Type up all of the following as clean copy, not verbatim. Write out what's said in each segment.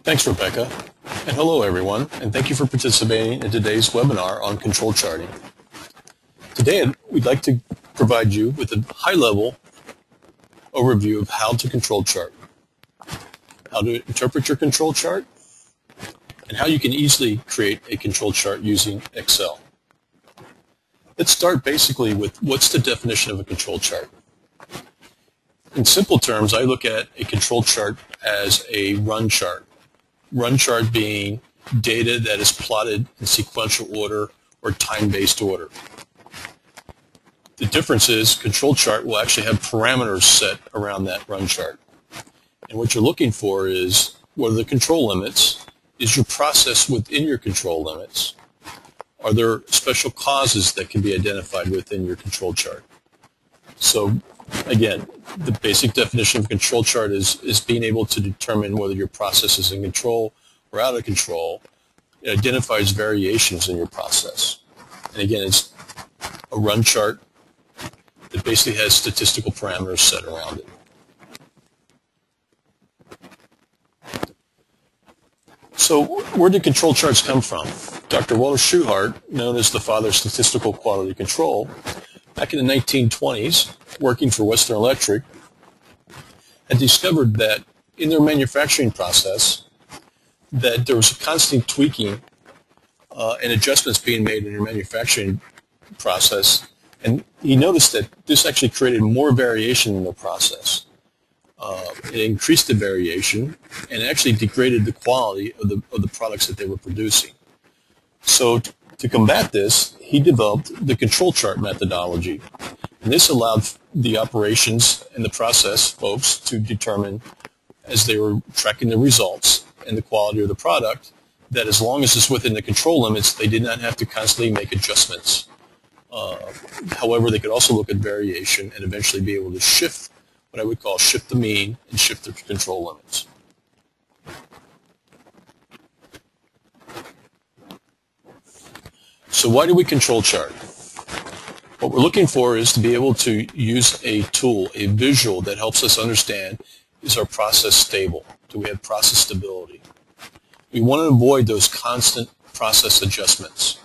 Thanks, Rebecca. And hello, everyone, and thank you for participating in today's webinar on control charting. Today, we'd like to provide you with a high-level overview of how to control chart, how to interpret your control chart, and how you can easily create a control chart using Excel. Let's start basically with what's the definition of a control chart. In simple terms, I look at a control chart as a run chart. Run chart being data that is plotted in sequential order or time-based order. The difference is control chart will actually have parameters set around that run chart. And what you're looking for is what are the control limits? Is your process within your control limits? Are there special causes that can be identified within your control chart? So again, the basic definition of a control chart is being able to determine whether your process is in control or out of control. It identifies variations in your process. And again, it's a run chart that basically has statistical parameters set around it. So where did control charts come from? Dr. Walter Shewhart, known as the father of statistical quality control, back in the 1920s, working for Western Electric, had discovered that in their manufacturing process that there was a constant tweaking and adjustments being made in their manufacturing process, and he noticed that this actually created more variation in the process. It increased the variation and actually degraded the quality of the products that they were producing. So to combat this, he developed the control chart methodology. And this allowed the operations and the process folks to determine, as they were tracking the results and the quality of the product, that as long as it's within the control limits, they did not have to constantly make adjustments. However, they could also look at variation and eventually be able to shift, what I would call shift the mean and shift the control limits. So why do we control chart? What we're looking for is to be able to use a tool, a visual that helps us understand, is our process stable? Do we have process stability? We want to avoid those constant process adjustments,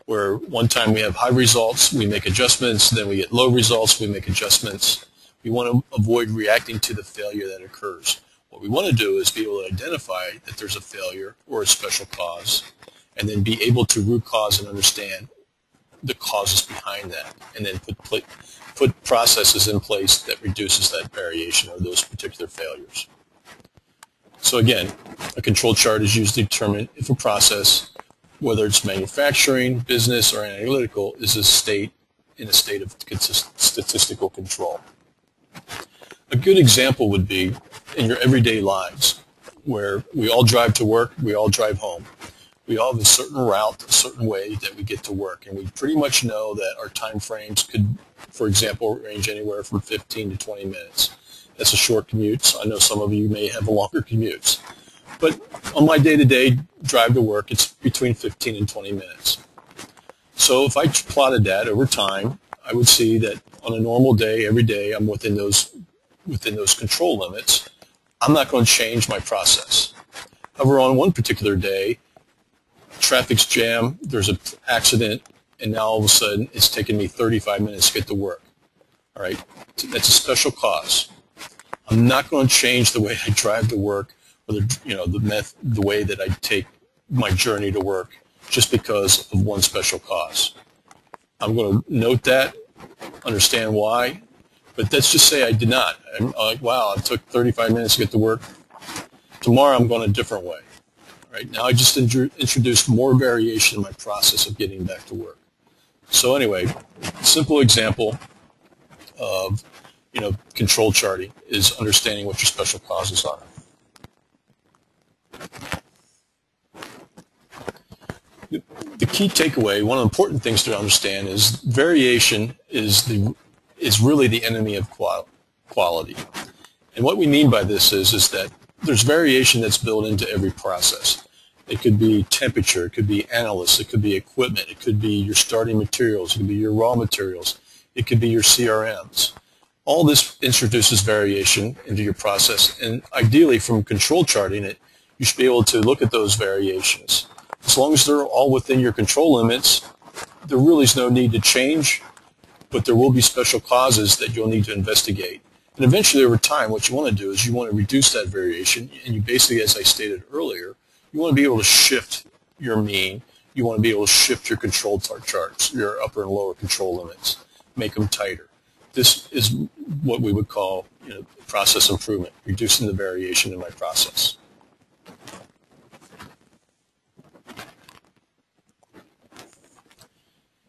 where one time we have high results, we make adjustments, then we get low results, we make adjustments. We want to avoid reacting to the failure that occurs. What we want to do is be able to identify that there's a failure or a special cause, and then be able to root cause and understand the causes behind that, and then put processes in place that reduces that variation or those particular failures. So again, a control chart is used to determine if a process, whether it's manufacturing, business, or analytical, is in a state of statistical control. A good example would be in your everyday lives, where we all drive to work, we all drive home. We all have a certain route, a certain way that we get to work, and we pretty much know that our time frames could, for example, range anywhere from 15 to 20 minutes. That's a short commute, so I know some of you may have longer commutes. But on my day-to-day drive to work, it's between 15 and 20 minutes. So if I plotted that over time, I would see that on a normal day, every day, I'm within those control limits. I'm not going to change my process. However, on one particular day, traffic's jammed, there's an accident, and now all of a sudden it's taking me 35 minutes to get to work. All right, that's a special cause. I'm not going to change the way I drive to work or the way that I take my journey to work just because of one special cause. I'm going to note that, understand why, but let's just say I did not. I'm like, wow, it took 35 minutes to get to work. Tomorrow I'm going a different way. Right now I just introduced more variation in my process of getting back to work. So anyway, simple example of control charting is understanding what your special causes are. The key takeaway, one of the important things to understand is variation is really the enemy of quality. And what we mean by this is that there's variation that's built into every process. It could be temperature, it could be analysts, it could be equipment, it could be your starting materials, it could be your raw materials, it could be your CRMs. All this introduces variation into your process, and ideally from control charting it, you should be able to look at those variations. As long as they're all within your control limits, there really is no need to change, but there will be special causes that you'll need to investigate. And eventually, over time, what you want to do is you want to reduce that variation, and you basically, as I stated earlier, you want to be able to shift your mean. You want to be able to shift your control charts, your upper and lower control limits, make them tighter. This is what we would call process improvement, reducing the variation in my process.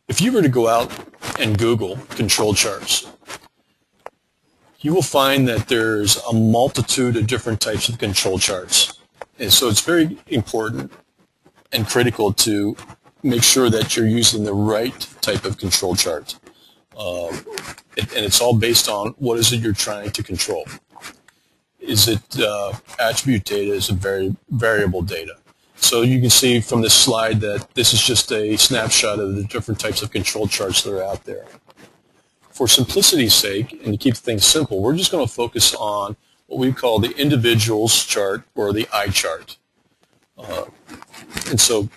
If you were to go out and Google control charts, you will find that there's a multitude of different types of control charts. And so it's very important and critical to make sure that you're using the right type of control chart. And it's all based on what is it you're trying to control. Is it attribute data? Is it variable data? So you can see from this slide that this is just a snapshot of the different types of control charts that are out there. For simplicity's sake, and to keep things simple, we're just going to focus on what we call the individuals chart or the eye chart. And so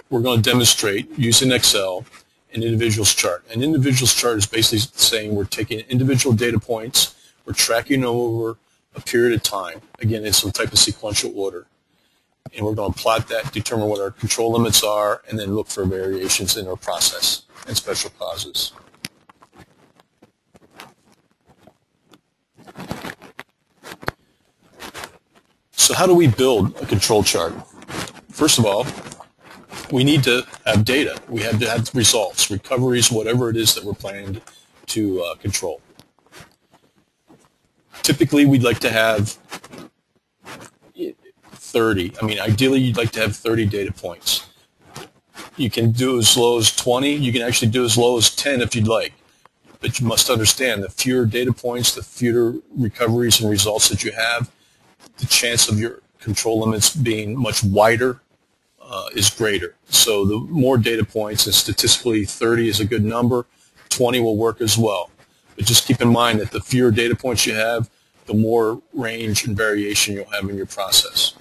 we're going to demonstrate using Excel an individuals chart. An individuals chart is basically saying we're taking individual data points, we're tracking them over a period of time, again in some type of sequential order. And we're going to plot that, determine what our control limits are, and then look for variations in our process and special causes. So how do we build a control chart? First of all, we need to have data. We have to have results, recoveries, whatever it is that we're planning to control. Typically, we'd like to have 30. Ideally, you'd like to have 30 data points. You can do as low as 20. You can actually do as low as 10 if you'd like. But you must understand, the fewer data points, the fewer recoveries and results that you have, the chance of your control limits being much wider is greater. So the more data points, and statistically 30 is a good number, 20 will work as well. But just keep in mind that the fewer data points you have, the more range and variation you'll have in your process.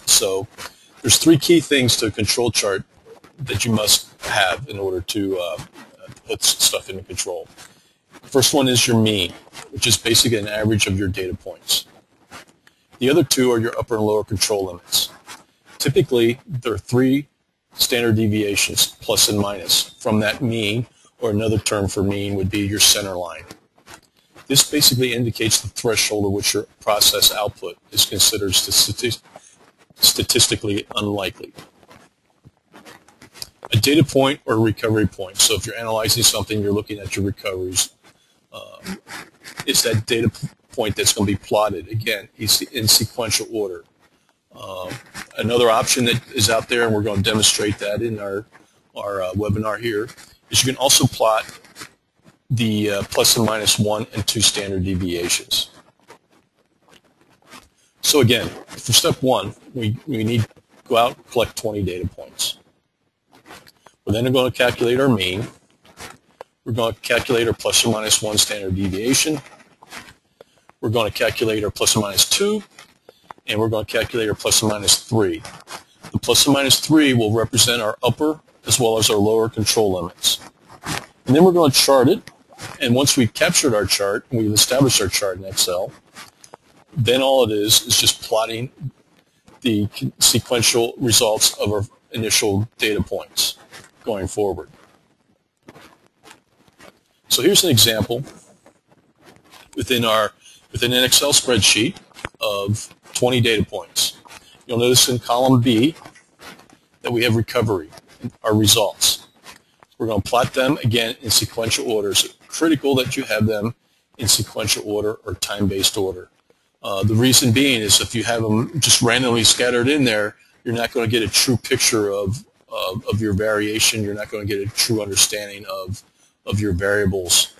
So there's three key things to a control chart that you must have in order to put stuff into control. First one is your mean, which is basically an average of your data points. The other two are your upper and lower control limits. Typically, there are 3 standard deviations, plus and minus, from that mean, or another term for mean would be your center line. This basically indicates the threshold at which your process output is considered statistically unlikely. A data point or a recovery point. So if you're analyzing something, you're looking at your recoveries. It's that data point that's going to be plotted, again, in sequential order. Another option that is out there, and we're going to demonstrate that in our webinar here, is you can also plot the plus and minus 1 and 2 standard deviations. So again, for step 1, we need to go out and collect 20 data points. We're then going to calculate our mean. We're going to calculate our plus or minus 1 standard deviation. We're going to calculate our plus or minus 2, and we're going to calculate our plus or minus 3. The plus or minus 3 will represent our upper as well as our lower control limits. And then we're going to chart it, and once we've captured our chart, and we've established our chart in Excel, then all it is just plotting the sequential results of our initial data points going forward. So here's an example within an Excel spreadsheet of 20 data points. You'll notice in column B that we have recovery, our results. We're going to plot them again in sequential order. It's critical that you have them in sequential order or time-based order. The reason being is if you have them just randomly scattered in there, you're not going to get a true picture of your variation. You're not going to get a true understanding of your variables,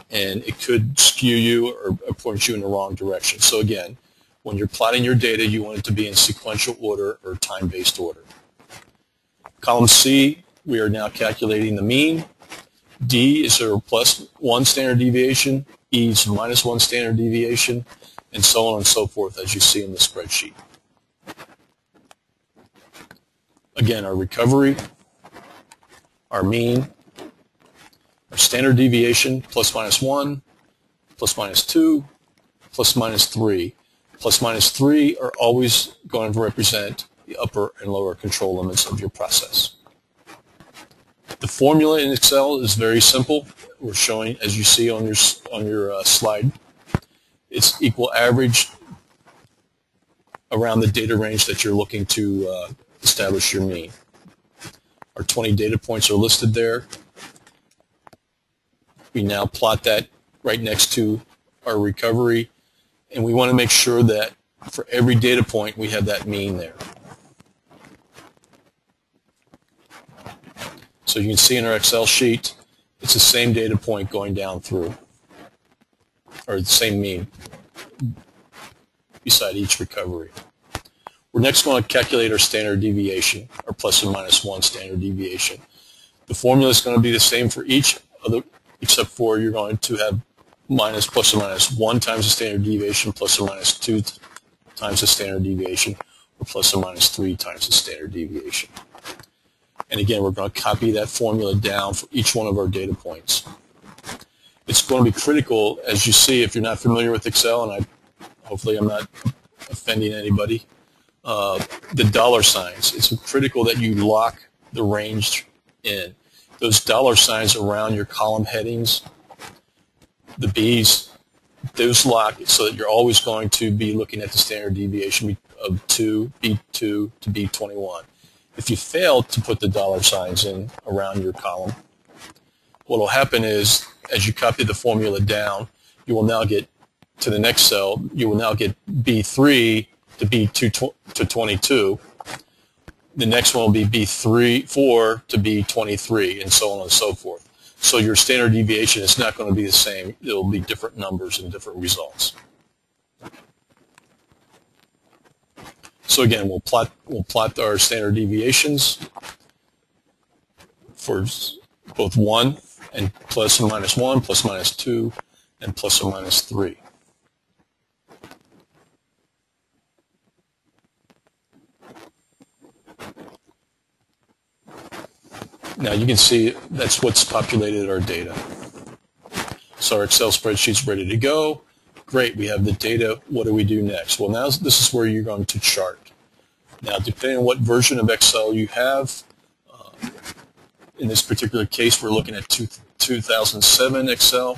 and it could skew you or point you in the wrong direction. So again, when you're plotting your data, you want it to be in sequential order or time-based order. Column C, we are now calculating the mean. D is our plus 1 standard deviation. E is minus 1 standard deviation, and so on and so forth, as you see in the spreadsheet. Again, our recovery, our mean, our standard deviation, plus minus 1, plus minus 2, plus minus 3. Plus minus 3 are always going to represent the upper and lower control limits of your process. The formula in Excel is very simple. We're showing, as you see on your slide, it's equal average around the data range that you're looking to establish your mean. Our 20 data points are listed there. We now plot that right next to our recovery, and we want to make sure that for every data point we have that mean there. So you can see in our Excel sheet, it's the same data point going down through, or the same mean beside each recovery. We're next going to calculate our standard deviation, our plus or minus 1 standard deviation. The formula is going to be the same for each other, except for you're going to have plus or minus 1 times the standard deviation, plus or minus 2 times the standard deviation, or plus or minus 3 times the standard deviation. And again, we're going to copy that formula down for each one of our data points. It's going to be critical, as you see, if you're not familiar with Excel, and hopefully I'm not offending anybody, the dollar signs. It's critical that you lock the range in. Those dollar signs around your column headings, the B's, those lock so that you're always going to be looking at the standard deviation of B2 to B21. If you fail to put the dollar signs in around your column, what will happen is, as you copy the formula down, you will now get to the next cell, you will now get B3 to B2 to 22. The next one will be B4 to B23, and so on and so forth. So your standard deviation is not going to be the same. It will be different numbers and different results. So again, we'll plot our standard deviations for both 1 and plus or minus 1, plus minus 2, and plus or minus 3. Now you can see that's what's populated our data. So our Excel spreadsheet's ready to go. Great, we have the data. What do we do next? Well, now this is where you're going to chart. Now, depending on what version of Excel you have, in this particular case, we're looking at 2007 Excel,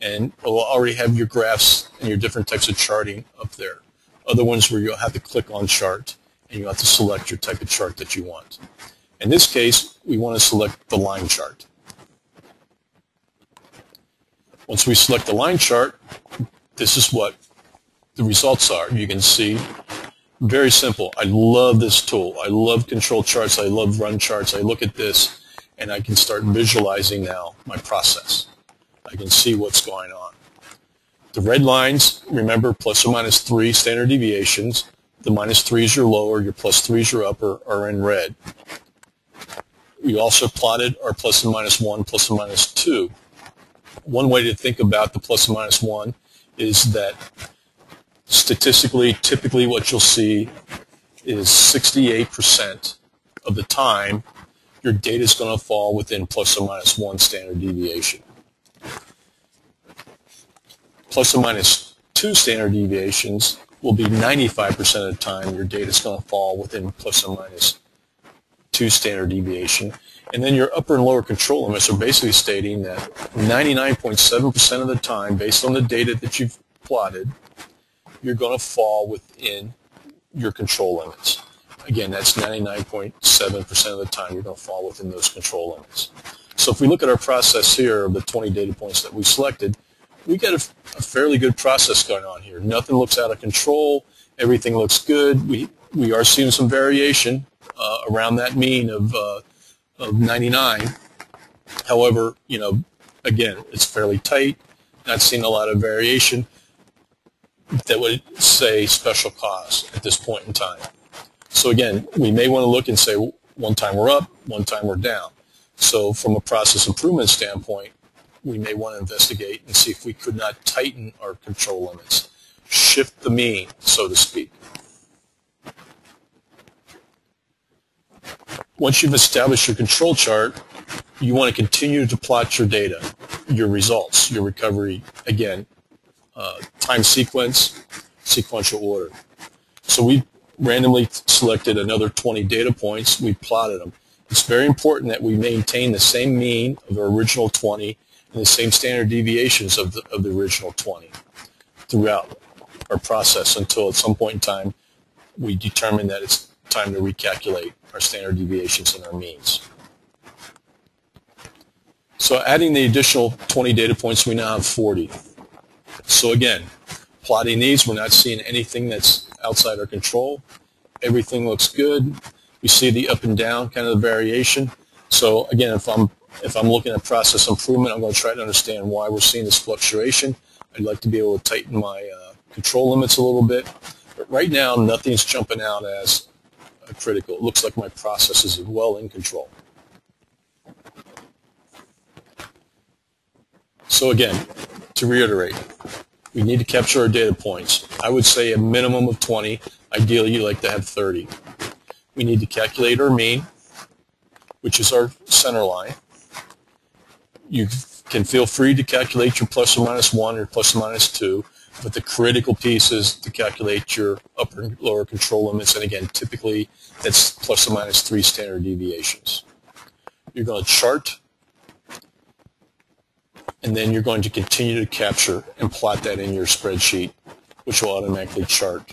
and we'll already have your graphs and your different types of charting up there. Other ones where you'll have to click on chart, and you'll have to select your type of chart that you want. In this case, we want to select the line chart. Once we select the line chart, this is what the results are. You can see, very simple. I love this tool. I love control charts. I love run charts. I look at this, and I can start visualizing now my process. I can see what's going on. The red lines, remember, plus or minus 3 standard deviations. The minus 3s are lower. Your plus 3s are upper, are in red. We also plotted our plus and minus 1, plus and minus 2. One way to think about the plus and minus 1 is that statistically, typically what you'll see is 68% of the time your data is going to fall within plus or minus 1 standard deviation. Plus or minus 2 standard deviations will be 95% of the time your data is going to fall within plus or minus 2 standard deviation. And then your upper and lower control limits are basically stating that 99.7% of the time, based on the data that you've plotted, you're going to fall within your control limits. Again, that's 99.7% of the time you're going to fall within those control limits. So if we look at our process here of the 20 data points that we selected, we got a fairly good process going on here. Nothing looks out of control. Everything looks good. We are seeing some variation around that mean of 99. However, again, it's fairly tight. Not seeing a lot of variation that would say special cause at this point in time. So again, we may want to look and say one time we're up, one time we're down. So from a process improvement standpoint, we may want to investigate and see if we could not tighten our control limits, shift the mean, so to speak. Once you've established your control chart, you want to continue to plot your data, your results, your recovery, again, time sequence, sequential order. So we randomly selected another 20 data points. We plotted them. It's very important that we maintain the same mean of our original 20 and the same standard deviations of the original 20 throughout our process until at some point in time we determine that it's time to recalculate our standard deviations and our means. So adding the additional 20 data points, we now have 40. So again, plotting these, we're not seeing anything that's outside our control. Everything looks good. We see the up and down kind of the variation. So again, if I'm looking at process improvement, I'm going to try to understand why we're seeing this fluctuation. I'd like to be able to tighten my control limits a little bit. But right now, nothing's jumping out as critical. It looks like my process is well in control. So again, to reiterate, we need to capture our data points. I would say a minimum of 20. Ideally, you'd like to have 30. We need to calculate our mean, which is our center line. You can feel free to calculate your plus or minus 1 or plus or minus 2, but the critical piece is to calculate your upper and lower control limits, and again, typically that's plus or minus 3 standard deviations. You're going to chart, and then you're going to continue to capture and plot that in your spreadsheet, which will automatically chart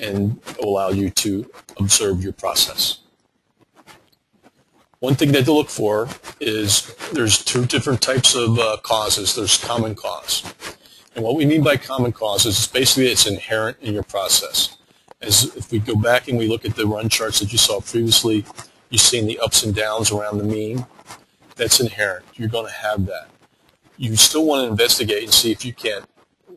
and allow you to observe your process. One thing that to look for is there's two different types of causes. There's common cause. And what we mean by common cause is basically it's inherent in your process. As if we go back and we look at the run charts that you saw previously, you've seen the ups and downs around the mean. That's inherent. You're going to have that. You still want to investigate and see if you can't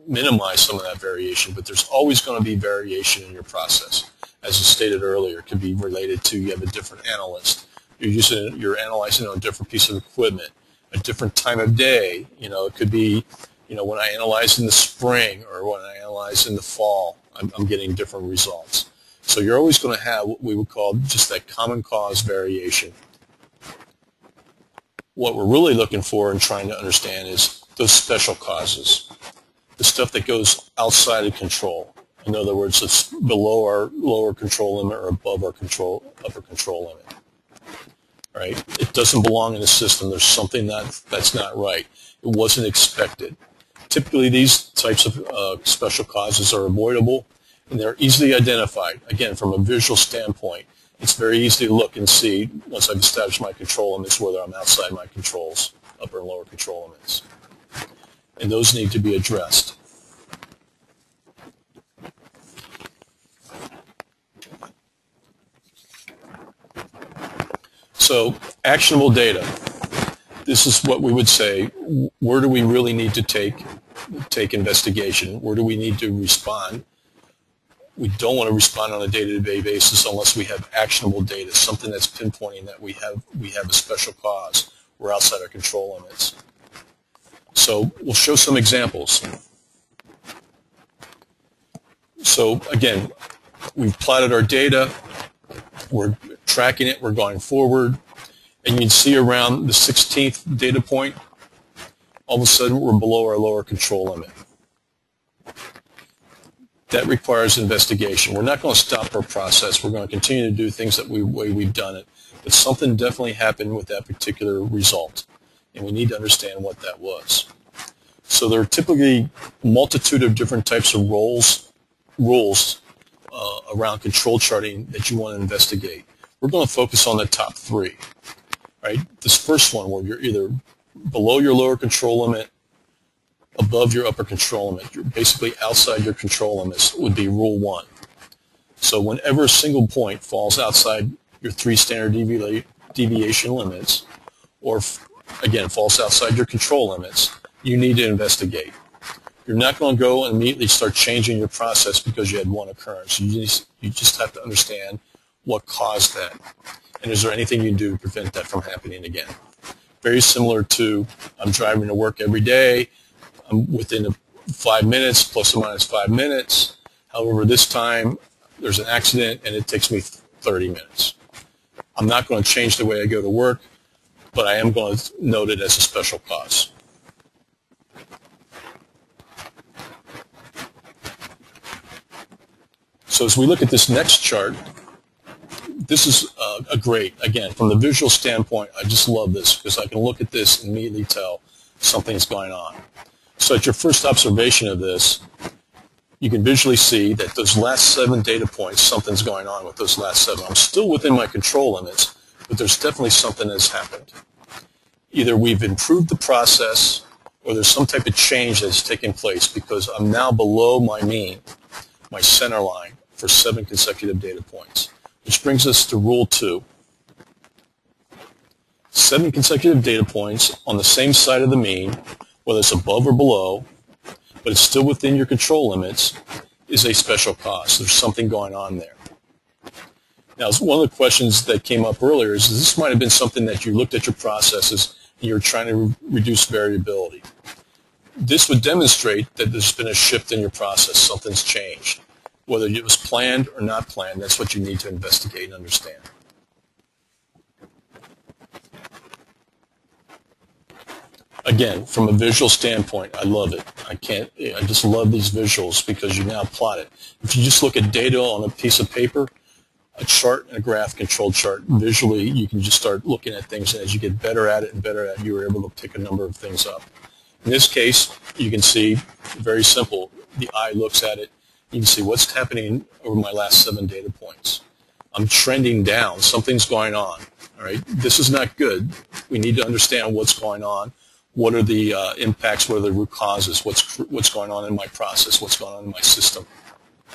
minimize some of that variation, but there's always going to be variation in your process. As I stated earlier, it could be related to you have a different analyst. You're analyzing on a different piece of equipment, a different time of day. It could be, when I analyze in the spring or when I analyze in the fall, I'm getting different results. So you're always going to have what we would call just that common cause variation. What we're really looking for and trying to understand is those special causes, the stuff that goes outside of control. In other words, it's below our lower control limit or above our upper control limit. Right? It doesn't belong in the system. There's something that's not right. It wasn't expected. Typically, these types of special causes are avoidable, and they're easily identified. Again, from a visual standpoint, it's very easy to look and see, once I've established my control limits, whether I'm outside my controls, upper and lower control limits. And those need to be addressed. So, actionable data. This is what we would say, where do we really need to take investigation? Where do we need to respond? We don't want to respond on a day-to-day basis unless we have actionable data, something that's pinpointing that we have a special cause. We're outside our control limits. So we'll show some examples. So again, we've plotted our data. We're tracking it. We're going forward. And you can see around the 16th data point, all of a sudden we're below our lower control limit. That requires investigation. We're not going to stop our process. We're going to continue to do things the way we've done it. But something definitely happened with that particular result, and we need to understand what that was. So there are typically a multitude of different types of rules around control charting that you want to investigate. We're going to focus on the top 3. Right? This first one, where you're either below your lower control limit, above your upper control limit, you're basically outside your control limits, would be rule 1. So whenever a single point falls outside your 3 standard deviation limits, or again falls outside your control limits, you need to investigate. You're not going to go and immediately start changing your process because you had one occurrence. You just have to understand what caused that, and is there anything you can do to prevent that from happening again. Very similar to, I'm driving to work every day, I'm within 5 minutes, plus or minus 5 minutes. However, this time there's an accident and it takes me 30 minutes. I'm not going to change the way I go to work, but I am going to note it as a special cause. So as we look at this next chart, this is a great, again, from the visual standpoint, I just love this because I can look at this and immediately tell something's going on. So at your first observation of this, you can visually see that those last 7 data points, something's going on with those last 7. I'm still within my control limits, but there's definitely something that's happened. Either we've improved the process or there's some type of change that's taken place because I'm now below my mean, my center line, for 7 consecutive data points. Which brings us to rule 2. 7 consecutive data points on the same side of the mean, whether it's above or below, but it's still within your control limits, is a special cause. There's something going on there. Now, one of the questions that came up earlier is this might have been something that you looked at your processes and you're trying to reduce variability. This would demonstrate that there's been a shift in your process. Something's changed. Whether it was planned or not planned, that's what you need to investigate and understand. Again, from a visual standpoint, I love it. I just love these visuals because you now plot it. If you just look at data on a piece of paper, a chart and a graph controlled chart, visually you can just start looking at things, and as you get better at it and better at it, you are able to pick a number of things up. In this case, you can see, very simple, the eye looks at it. You can see what's happening over my last 7 data points. I'm trending down. Something's going on. All right, this is not good. We need to understand what's going on. What are the impacts? What are the root causes? What's going on in my process? What's going on in my system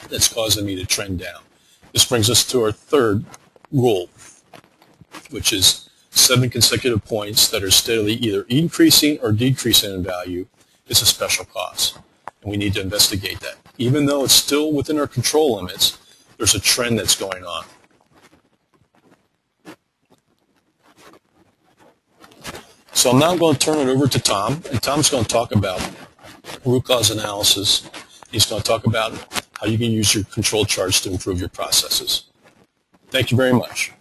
that's causing me to trend down? This brings us to our third rule, which is 7 consecutive points that are steadily either increasing or decreasing in value is a special cause. And we need to investigate that. Even though it's still within our control limits, there's a trend that's going on. So I'm now going to turn it over to Tom, and Tom's going to talk about root cause analysis. He's going to talk about how you can use your control charts to improve your processes. Thank you very much.